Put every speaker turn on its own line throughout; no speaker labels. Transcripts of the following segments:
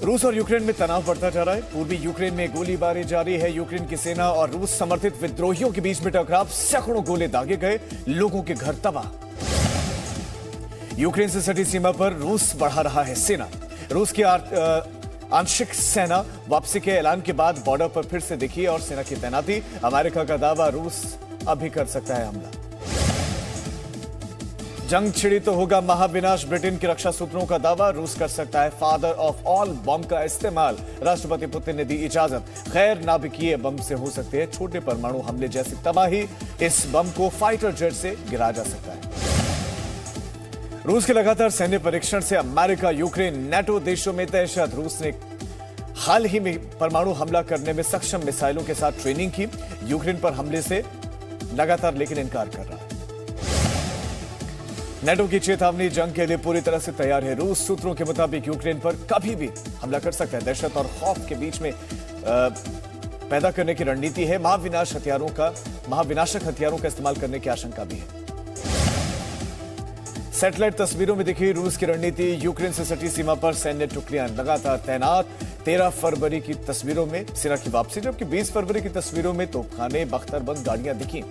रूस और यूक्रेन में तनाव बढ़ता जा रहा है। पूर्वी यूक्रेन में गोलीबारी जारी है। यूक्रेन की सेना और रूस समर्थित विद्रोहियों के बीच में टकराव, सैकड़ों गोले दागे गए, लोगों के घर तबाह। यूक्रेन से सटी सीमा पर रूस बढ़ा रहा है सेना। रूस की आंशिक सेना वापसी के ऐलान के बाद बॉर्डर पर फिर से दिखी और सेना की तैनाती। अमेरिका का दावा, रूस अभी कर सकता है हमला। जंग छिड़ी तो होगा महाविनाश, ब्रिटेन के रक्षा सूत्रों का दावा। रूस कर सकता है फादर ऑफ ऑल बम का इस्तेमाल, राष्ट्रपति पुतिन ने दी इजाजत। खैर, नाभिकीय बम से हो सकते हैं छोटे परमाणु हमले जैसी तबाही। इस बम को फाइटर जेट से गिराया जा सकता है। रूस के लगातार सैन्य परीक्षण से अमेरिका, यूक्रेन, नेटो देशों में दहशत। रूस ने हाल ही में परमाणु हमला करने में सक्षम मिसाइलों के साथ ट्रेनिंग की। यूक्रेन पर हमले से लगातार लेकिन इनकार कर रहा है। नेटो की चेतावनी, जंग के लिए पूरी तरह से तैयार है रूस। सूत्रों के मुताबिक यूक्रेन पर कभी भी हमला कर सकता है। दहशत और खौफ के बीच में पैदा करने की रणनीति है। महाविनाशक हथियारों का इस्तेमाल करने की आशंका भी है। सैटेलाइट तस्वीरों में दिखी रूस की रणनीति। यूक्रेन से सटी सीमा पर सैन्य टुकड़ियां लगातार तैनात। 13 फरवरी की तस्वीरों में सेना की वापसी, जबकि 20 फरवरी की तस्वीरों में तोपखाने, बख्तरबंद गाड़ियां दिखी।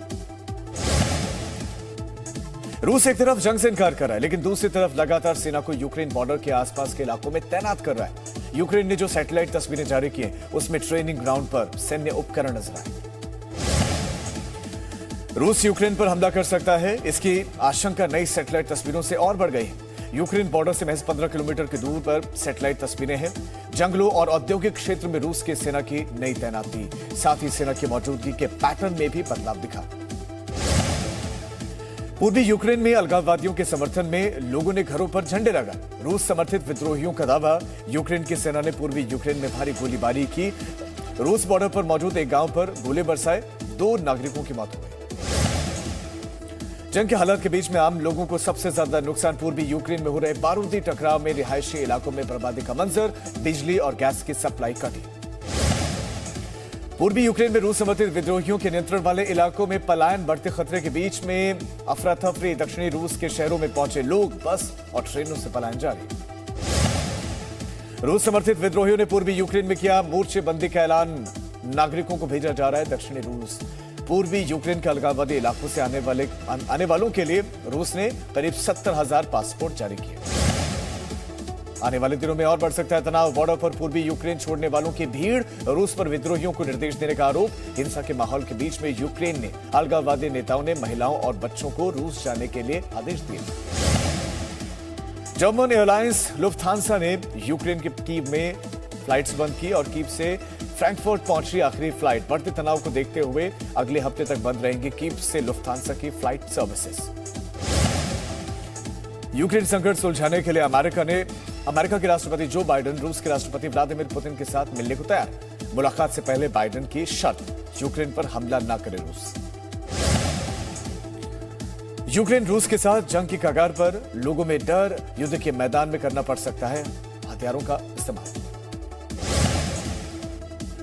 रूस एक तरफ जंग से इनकार कर रहा है, लेकिन दूसरी तरफ लगातार सेना को यूक्रेन बॉर्डर के आसपास के इलाकों में तैनात कर रहा है। यूक्रेन ने जो सैटेलाइट तस्वीरें जारी की हैं, उसमें ट्रेनिंग ग्राउंड पर सैन्य उपकरण नजर आए। रूस यूक्रेन पर हमला कर सकता है, इसकी आशंका नई सैटेलाइट तस्वीरों से और बढ़ गई है। यूक्रेन बॉर्डर से महज 15 किलोमीटर की दूर पर सैटेलाइट तस्वीरें हैं। जंगलों और औद्योगिक क्षेत्र में रूस की सेना की नई तैनाती, साथ ही सेना की मौजूदगी के पैटर्न में भी बदलाव दिखा। पूर्वी यूक्रेन में अलगाववादियों के समर्थन में लोगों ने घरों पर झंडे लगाए। रूस समर्थित विद्रोहियों का दावा, यूक्रेन की सेना ने पूर्वी यूक्रेन में भारी गोलीबारी की। रूस बॉर्डर पर मौजूद एक गांव पर गोले बरसाए, 2 नागरिकों की मौत हो गई। जंग के हालात के बीच में आम लोगों को सबसे ज्यादा नुकसान पूर्वी यूक्रेन में हो रहे बारूदी टकराव में रिहायशी इलाकों में बर्बादी का मंजर, बिजली और गैस की सप्लाई कटी। पूर्वी यूक्रेन में रूस समर्थित विद्रोहियों के नियंत्रण वाले इलाकों में पलायन, बढ़ते खतरे के बीच में अफरा तफरी। दक्षिणी रूस के शहरों में पहुंचे लोग, बस और ट्रेनों से पलायन जारी। रूस समर्थित विद्रोहियों ने पूर्वी यूक्रेन में किया मोर्चेबंदी का ऐलान। नागरिकों को भेजा जा रहा है दक्षिणी रूस। पूर्वी यूक्रेन के अलगाववादी इलाकों से आने वालों के लिए रूस ने करीब 70,000 पासपोर्ट जारी किए। आने वाले दिनों में और बढ़ सकता है तनाव। बॉर्डर पर पूर्वी यूक्रेन छोड़ने वालों की भीड़, रूस पर विद्रोहियों को निर्देश देने का आरोप। हिंसा के माहौल के बीच में यूक्रेन ने अलगाववादी नेताओं ने महिलाओं और बच्चों को रूस जाने के लिए आदेश दिए। जर्मन एयरलाइंस लुफ्थांसा ने यूक्रेन के कीव में फ्लाइट्स बंद की और कीव से फ्रैंकफर्ट पहुंच रही आखिरी फ्लाइट। बढ़ते तनाव को देखते हुए अगले हफ्ते तक बंद रहेंगी कीव से लुफ्थांसा की फ्लाइट सर्विसेज। यूक्रेन संकट सुलझाने के लिए अमेरिका के राष्ट्रपति जो बाइडेन रूस के राष्ट्रपति व्लादिमीर पुतिन के साथ मिलने को तैयार। मुलाकात से पहले बाइडेन की शर्त, यूक्रेन पर हमला न करे रूस। यूक्रेन रूस के साथ जंग की कगार पर, लोगों में डर, युद्ध के मैदान में करना पड़ सकता है हथियारों का इस्तेमाल।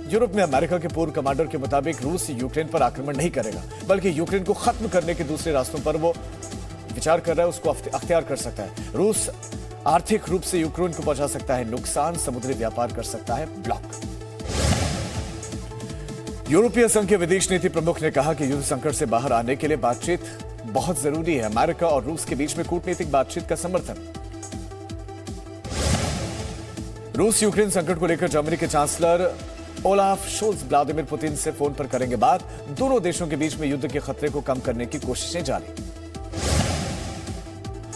यूरोप में अमेरिका के पूर्व कमांडर के मुताबिक रूस यूक्रेन पर आक्रमण नहीं करेगा, बल्कि यूक्रेन को खत्म करने के दूसरे रास्तों पर वो विचार कर रहा है, उसको अख्तियार कर सकता है। रूस आर्थिक रूप से यूक्रेन को पहुंचा सकता है नुकसान, समुद्री व्यापार कर सकता है ब्लॉक। यूरोपीय संघ के विदेश नीति प्रमुख ने कहा कि युद्ध संकट से बाहर आने के लिए बातचीत बहुत जरूरी है। अमेरिका और रूस के बीच में कूटनीतिक बातचीत का समर्थन। रूस यूक्रेन संकट को लेकर जर्मनी के chancellor Olaf Scholz Vladimir Putin से फोन पर करेंगे बात। दोनों देशों के बीच में युद्ध के खतरे को कम करने की कोशिशें जारी।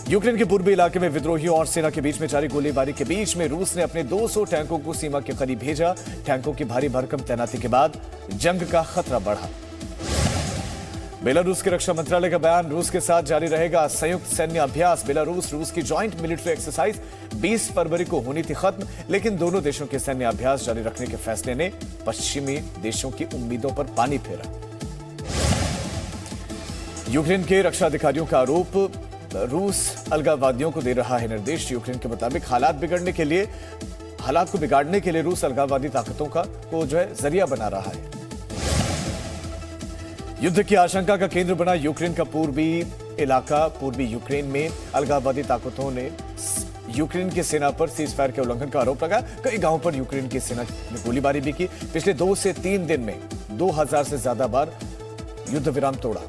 यूक्रेन के पूर्वी इलाके में विद्रोहियों और सेना के बीच में जारी गोलीबारी के बीच में रूस ने अपने 200 टैंकों को सीमा के करीब भेजा। टैंकों की भारी भरकम तैनाती के बाद जंग का खतरा बढ़ा। बेलारूस के रक्षा मंत्रालय का बयान, रूस के साथ जारी रहेगा संयुक्त सैन्य अभ्यास। बेलारूस रूस की जॉइंट मिलिट्री एक्सरसाइज 20 फरवरी को होनी थी खत्म, लेकिन दोनों देशों के सैन्य अभ्यास जारी रखने के फैसले ने पश्चिमी देशों की उम्मीदों पर पानी फेरा। यूक्रेन के रक्षा अधिकारियों का आरोप, रूस अलगाववादियों को दे रहा है निर्देश। यूक्रेन के मुताबिक हालात को बिगाड़ने के लिए रूस अलगाववादी ताकतों को जरिया बना रहा है। युद्ध की आशंका का केंद्र बना यूक्रेन का पूर्वी इलाका। पूर्वी यूक्रेन में अलगाववादी ताकतों ने यूक्रेन की सेना पर सीज फायर के उल्लंघन का आरोप लगा। कई गांवों पर यूक्रेन की सेना ने गोलीबारी भी की। पिछले 2 से 3 दिन में 2000 से ज्यादा बार युद्ध विराम तोड़ा।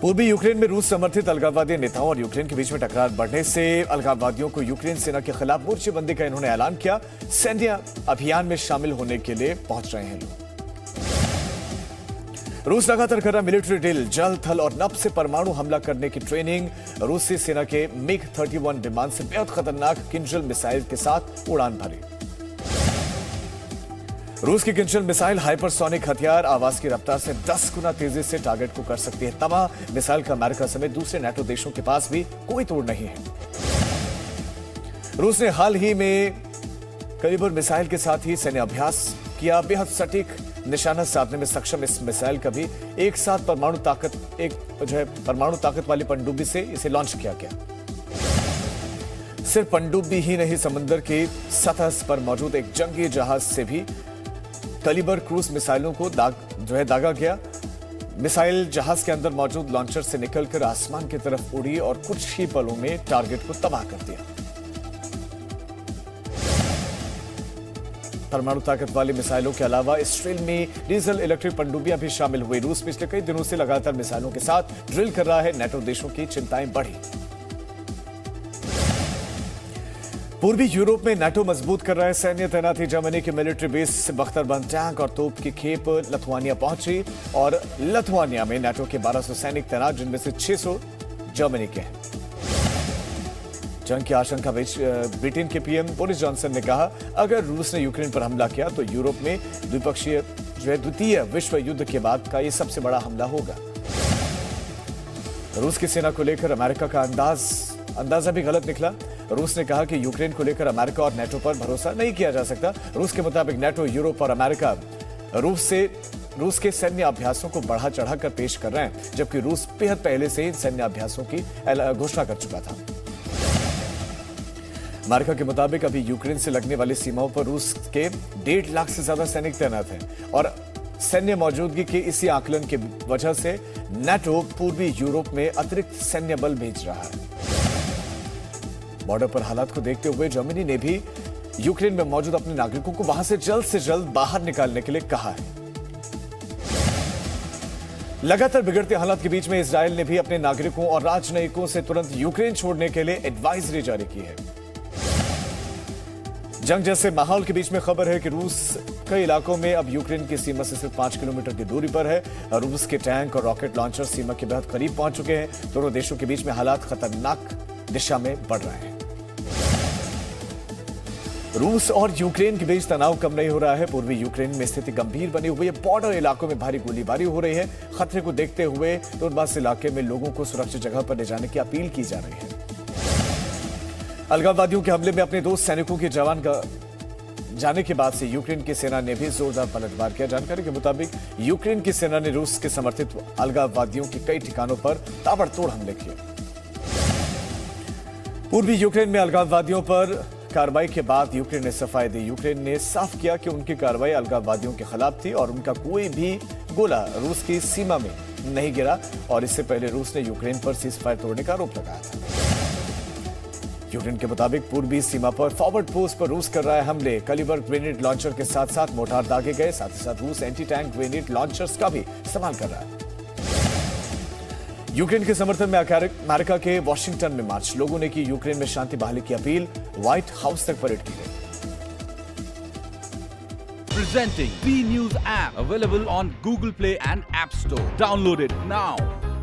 पूर्वी यूक्रेन में रूस समर्थित अलगाववादी नेताओं और यूक्रेन के बीच में टकरार बढ़ने से अलगाववादियों को यूक्रेन सेना के खिलाफ मोर्चेबंदी का इन्होंने ऐलान किया। सैन्य अभियान में शामिल होने के लिए पहुंच रहे हैं लोग। रूस लगातार कर रहा मिलिट्री ड्रिल, जल, थल और नभ से परमाणु हमला करने की ट्रेनिंग। रूसी सेना के MiG-31 विमान से बेहद खतरनाक किंजल मिसाइल के साथ उड़ान भरी। रूस की किंजल मिसाइल हाइपरसोनिक हथियार आवाज की रफ्तार से 10 गुना तेजी से टारगेट को कर सकती है तबाह। मिसाइल का अमेरिका समेत दूसरे नाटो देशों के पास भी कोई तोड़ नहीं है। रूस ने हाल ही में कैलिबर मिसाइल के साथ ही सैन्य अभ्यास किया। बेहद सटीक निशाना साधने में सक्षम इस मिसाइल का भी एक साथ परमाणु ताकत वाली पनडुब्बी से इसे लॉन्च किया गया। सिर्फ पनडुब्बी ही नहीं, समुद्र की सतह पर मौजूद एक जंगी जहाज से भी कैलिबर क्रूज मिसाइलों को दागा गया। मिसाइल जहाज के अंदर मौजूद लॉन्चर से निकलकर आसमान की तरफ उड़ी और कुछ ही पलों में टारगेट को तबाह कर दिया। परमाणु ताकत वाली मिसाइलों के अलावा इस ड्रिल में डीजल इलेक्ट्रिक पनडुब्बियां भी शामिल हुई। रूस पिछले कई दिनों से लगातार मिसाइलों के साथ ड्रिल कर रहा है। नाटो देशों की चिंताएं बढ़ी। पूर्वी यूरोप में नाटो मजबूत कर रहा है सैन्य तैनाती। जर्मनी की मिलिट्री बेस से बख्तरबंद टैंक और तोप की खेप लिथुआनिया पहुंची और लिथुआनिया में नाटो के 1200 सैनिक तैनात, जिनमें से 600 जर्मनी के हैं। जंग की आशंका बीच ब्रिटेन के पीएम बोरिस जॉनसन ने कहा, अगर रूस ने यूक्रेन पर हमला किया तो यूरोप में द्वितीय विश्व युद्ध के बाद का यह सबसे बड़ा हमला होगा। रूस की सेना को लेकर अमेरिका का अंदाजा भी गलत निकला। रूस ने कहा कि यूक्रेन को लेकर अमेरिका और नाटो पर भरोसा नहीं किया जा सकता। रूस के मुताबिक नाटो, यूरोप और अमेरिका रूस के सैन्य अभ्यासों को बढ़ा चढ़ाकर पेश कर रहे हैं, जबकि रूस बेहद पहले से इन सैन्य अभ्यासों की घोषणा कर चुका था। अमेरिका के मुताबिक अभी यूक्रेन से लगने वाली सीमाओं पर रूस के 1.5 लाख से ज्यादा सैनिक तैनात हैं और सैन्य मौजूदगी के इसी आकलन की वजह से नाटो पूर्वी यूरोप में अतिरिक्त सैन्य बल भेज रहा है। बॉर्डर पर हालात को देखते हुए जर्मनी ने भी यूक्रेन में मौजूद अपने नागरिकों को वहां से जल्द बाहर निकालने के लिए कहा है। लगातार बिगड़ते हालात के बीच में इजरायल ने भी अपने नागरिकों और राजनयिकों से तुरंत यूक्रेन छोड़ने के लिए एडवाइजरी जारी की है। जंग जैसे माहौल के बीच में खबर है कि रूस कई इलाकों में अब यूक्रेन की सीमा से सिर्फ 5 किलोमीटर की दूरी पर है। रूस के टैंक और रॉकेट लॉन्चर सीमा के बेहद करीब पहुंच चुके हैं। दोनों देशों के बीच में हालात खतरनाक दिशा में बढ़ रहे हैं। रूस और यूक्रेन के बीच तनाव कम नहीं हो रहा है। पूर्वी यूक्रेन में स्थिति गंभीर बनी हुई है। बॉर्डर इलाकों में भारी गोलीबारी हो रही है। खतरे को देखते हुए डोनबास इलाके में लोगों को सुरक्षित जगह पर ले जाने की अपील की जा रही है। अलगाववादियों के हमले में अपने 2 सैनिकों के जवान का जाने के बाद से यूक्रेन की सेना ने भी जोरदार पलटवार किया। जानकारी के मुताबिक यूक्रेन की सेना ने रूस के समर्थित अलगाववादियों के कई ठिकानों पर ताबड़तोड़ हमले किए। पूर्वी यूक्रेन में अलगाववादियों पर कार्रवाई के बाद यूक्रेन ने सफाई दी। यूक्रेन ने साफ किया कि उनकी कार्रवाई अलगाववादियों के खिलाफ थी और उनका कोई भी गोला रूस की सीमा में नहीं गिरा और इससे पहले रूस ने यूक्रेन पर सीज फायर तोड़ने का आरोप लगाया था। यूक्रेन के मुताबिक पूर्वी सीमा पर फॉरवर्ड पोस्ट पर रूस कर रहा है हमले। कैलिबर ग्रेनेड लॉन्चर के साथ साथ मोर्टार दागे गए। साथ ही साथ रूस एंटी टैंक ग्रेनेड लॉन्चर्स का भी इस्तेमाल कर रहा है। यूक्रेन के समर्थन में अमेरिका के वॉशिंगटन में मार्च। लोगों ने की यूक्रेन में शांति बहाली की अपील। व्हाइट हाउस तक परेड की गई।
Presenting B News app available on Google Play and App Store. Download it now.